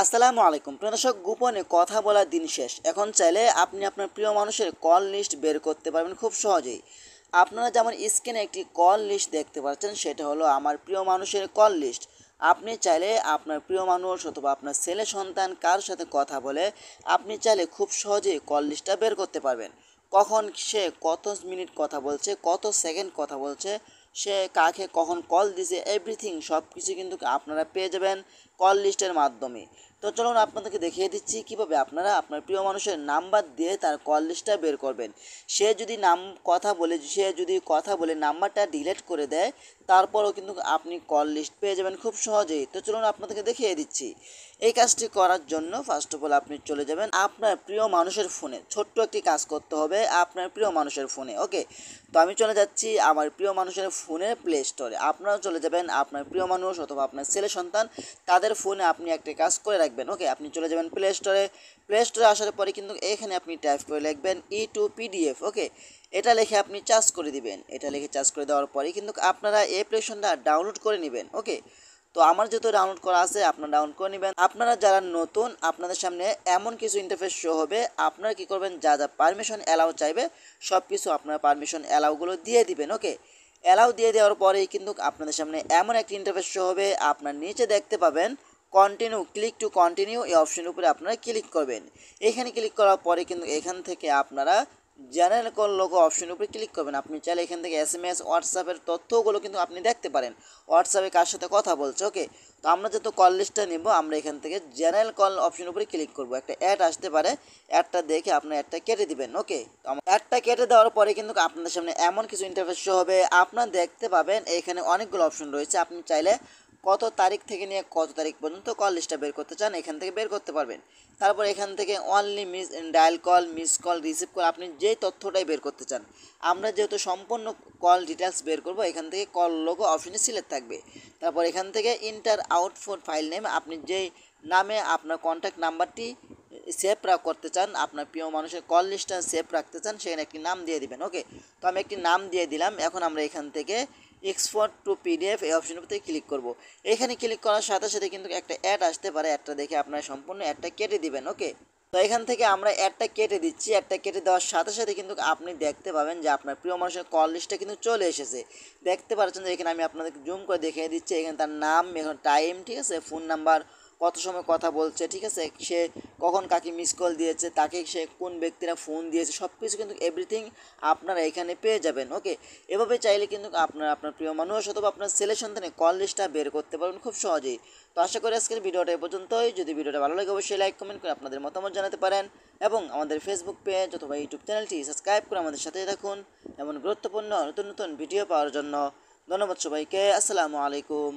আসসালামু আলাইকুম প্রিয় দর্শক, গোপনে কথা বলার দিন শেষ। এখন চাইলে আপনি আপনার প্রিয় মানুষের কল লিস্ট বের করতে পারবেন খুব সহজেই। আপনারা যেমন স্ক্রিনে একটি কল লিস্ট দেখতে পাচ্ছেন, সেটা হলো আমার প্রিয় মানুষের কল লিস্ট। আপনি চাইলে আপনার প্রিয় মানুষ অথবা আপনার ছেলে সন্তান কার সাথে কথা বলে আপনি চাইলে খুব সহজেই কল লিস্টটা বের করতে পারবেন। কখন সে কত মিনিট কথা বলছে, কত সেকেন্ড কথা বলছে, সে কাকে কখন কল দিছে, এভরিথিং সব কিছু কিন্তু আপনারা পেয়ে যাবেন কল লিস্টের মাধ্যমে। তো চলুন আপনাদেরকে দেখিয়ে দিচ্ছি কীভাবে আপনারা আপনার প্রিয় মানুষের নাম্বার দিয়ে তার কল লিস্টটা বের করবেন। সে যদি কথা বলে নাম্বারটা ডিলিট করে দেয়, তারপরও কিন্তু আপনি কল লিস্ট পেয়ে যাবেন খুব সহজেই। তো চলুন আপনাদেরকে দেখিয়ে দিচ্ছি। এই কাজটি করার জন্য ফার্স্ট অফ অল আপনি চলে যাবেন আপনার প্রিয় মানুষের ফোনে। ছোট্ট একটি কাজ করতে হবে আপনার প্রিয় মানুষের ফোনে। ওকে, তো আমি চলে যাচ্ছি আমার প্রিয় মানুষের ফোনের প্লে স্টোরে। আপনারাও চলে যাবেন আপনার প্রিয় মানুষ অথবা আপনার ছেলে সন্তান তাদের ফোনে আপনি একটা কাজ করে রাখবেন। ওকে, আপনি চলে যাবেন প্লে স্টোরে আসার পরে কিন্তু এখানে আপনি টাইপ করে লিখবেন E2PDF। ওকে, এটা লিখে আপনি চার্জ করে দিবেন। এটা লিখে চার্জ করে দেওয়ার পরে কিন্তু আপনারা এই অ্যাপ্লিকেশনটা ডাউনলোড করে নেবেন। ওকে, তো আমার যেহেতু ডাউনলোড করা আছে আপনারা ডাউনলোড করে নেবেন। আপনারা যারা নতুন, আপনাদের সামনে এমন কিছু ইন্টারফেস শো হবে। আপনারা কি করবেন, যা যা পারমিশন অ্যালাউ চাইবে সব কিছু আপনারা পারমিশন অ্যালাউগুলো দিয়ে দিবেন। ওকে, অ্যালাউ দিয়ে দেওয়ার পরেই কিন্তু আপনাদের সামনে এমন একটি ইন্টারফেস শো হবে। আপনার নিচে দেখতে পাবেন কন্টিনিউ, ক্লিক টু কন্টিনিউ, এই অপশনের উপরে আপনারা ক্লিক করবেন। এখানে ক্লিক করার পরে কিন্তু এখান থেকে আপনারা জেনারেল কল লোগো অপশনের উপরে ক্লিক করবেন। আপনি চাইলে এখান থেকে SMS হোয়াটসঅ্যাপের তথ্যগুলো কিন্তু আপনি দেখতে পারেন, হোয়াটসঅ্যাপে কার সাথে কথা বলছে। ওকে, তো আমরা যেহেতু কল লিস্টটা নেব, আমরা এখান থেকে জেনারেল কল অপশনের উপরে ক্লিক করব। একটা অ্যাড আসতে পারে, অ্যাডটা দেখে আপনার অ্যাডটা কেটে দিবেন। ওকে, তো অ্যাডটা কেটে দেওয়ার পরে কিন্তু আপনাদের সামনে এমন কিছু ইন্টারফেস শো হবে। আপনারা দেখতে পাবেন এখানে অনেকগুলো অপশন রয়েছে। আপনি চাইলে কত তারিখ থেকে নিয়ে কত তারিখ পর্যন্ত কল লিস্টটা বের করতে চান এখান থেকে বের করতে পারবেন। তারপর এখান থেকে only dial call, miss call, receive call, আপনি যেই তথ্যটাই বের করতে চান। আমরা যেহেতু সম্পূর্ণ কল ডিটেলস বের করব, এখান থেকে কল লোগো অপশনে সিলেক্ট থাকবে। তারপর এখান থেকে ইন্টার আউটপুট ফাইল নেম, আপনি যেই নামে আপনার কন্ট্যাক্ট নাম্বারটি সেভ করতে চান, আপনার প্রিয় মানুষের কল লিস্টটা সেভ রাখতে চান, সেখানে একটি নাম দিয়ে দিবেন। ওকে, তো আমি একটি নাম দিয়ে দিলাম। এখন আমরা এখান থেকে এক্সপোর্ট টু PDF এই অপশনের উপরে ক্লিক করব। এখানে ক্লিক করার সাথে সাথে কিন্তু একটা অ্যাড আসতে পারে, অ্যাডটা দেখে আপনারা সম্পূর্ণ অ্যাডটা কেটে দিবেন। ওকে, তো এখান থেকে আমরা অ্যাডটা কেটে দিচ্ছি। অ্যাডটা কেটে দেওয়ার সাথে সাথে কিন্তু আপনি দেখতে পাবেন যে আপনার প্রিয় মানুষের কল লিস্টটা কিন্তু চলে এসেছে। দেখতে পাচ্ছেন যে এখানে আমি আপনাদেরকে জুম করে দেখিয়ে দিচ্ছি। এখানে তার নাম, এখন টাইম, ঠিক আছে, ফোন নাম্বার, কত সময় কথা বলছে, ঠিক আছে, সে কখন কাকে মিস কল দিয়েছে, তাকে সে কোন ব্যক্তিরা ফোন দিয়েছে, সব কিছু কিন্তু এভরিথিং আপনারা এখানে পেয়ে যাবেন। ওকে, এভাবে চাইলে কিন্তু আপনার আপনার প্রিয় মানুষ অথবা আপনার ছেলে সন্তানের কল লিস্টটা বের করতে পারবেন খুব সহজেই। তো আশা করি আজকের ভিডিওটা এ পর্যন্তই। যদি ভিডিওটা ভালো লাগে অবশ্যই লাইক কমেন্ট করে আপনাদের মতামত জানাতে পারেন এবং আমাদের ফেসবুক পেজ অথবা ইউটিউব চ্যানেলটি সাবস্ক্রাইব করে আমাদের সাথে থাকুন এমন গুরুত্বপূর্ণ নতুন নতুন ভিডিও পাওয়ার জন্য। ধন্যবাদ সবাইকে। আসসালামু আলাইকুম।